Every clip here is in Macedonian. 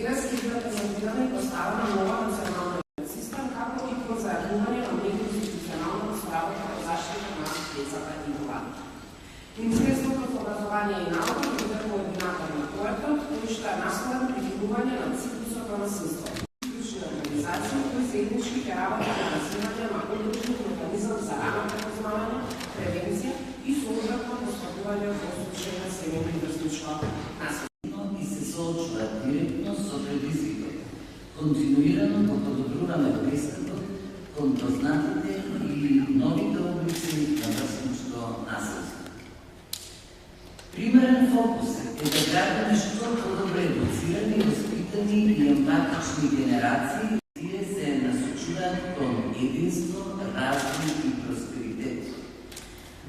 Сега се имплементирана и поставена нова национална систем, како и по заеднување на меѓуинституционалната соработа во заштита на децата и младите. Министерството за образование и наука биде координатор на проектот, кој што е наследен прикинување на циклусот на насилство. Клучни организации кои заеднички ќе работат на развивање на одлучен механизам за рано препознавање, превенција и соодветно постапување во случај на семејно и врсничко насилство. И се соочуваат директно со предизвикот. Континуирано го подобруваме пристапот кон познатите и новите облици на врсничко насилство. Примерен фокус е да градиме што подобро едуцирани, воспитани и емпатични генерации, тие се насочуваат кон единство, развој и просперитет.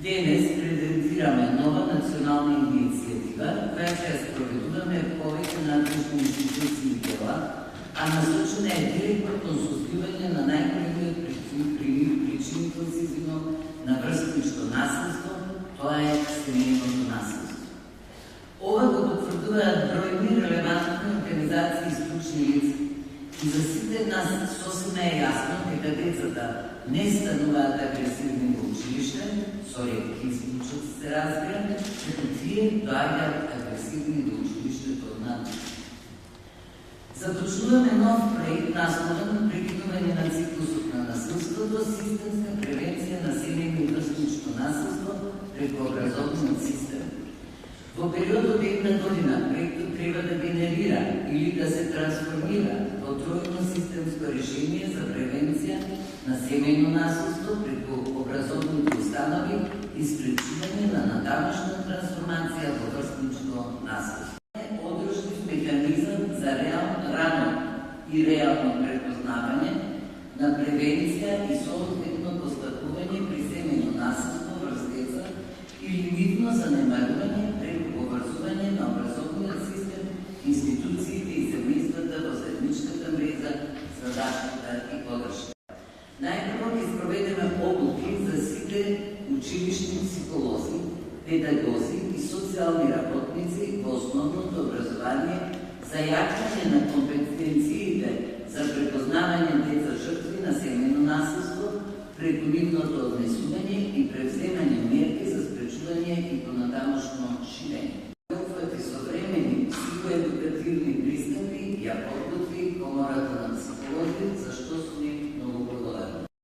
Денес презентираме нова национална иницијатива, која ќе ја спроведуваме повеќе надлежни институции и дела, а насочена е директно кон сузбивање на најголемиот причинител на врсничко насилство, тоа е семејното насилство. Ова го потврдуваат бројни релевантни организации и стручни лица. И за сите нас сосема е јасно дека децата не стануваат агресивни во училиште, со ретки случаи се разбира, дека тие доаѓаат агресивни во училиштето од надвор. Започнуваме нов проект насловен прекинување на циклусот на насилството, системска превенција на семејно и врсничко насилство преку образовниот систем. Во период од една година проектот треба да генерира или да се трансформира во тројно системско решение за превенција на семејно насилство преку образовните установи и спречување на натамошна трансформација во врсничко насилство. Одржлив механизам за рано и реално препознавање на превенција и соодветно постапување при семејно насилство врз деца или нивно занемарување преку поврзување на образовниот систем, институциите и семејствата во заедничката мрежа за заштита и поддршка. Најпрво ќе спроведеме обуки за сите училишни психолози, педагози и социјални работници во основното образование за јачање на компетенциите за препознавање деца жртви на семејно насилство преку нивното однесување и превземање мерки за спречување и понатамошно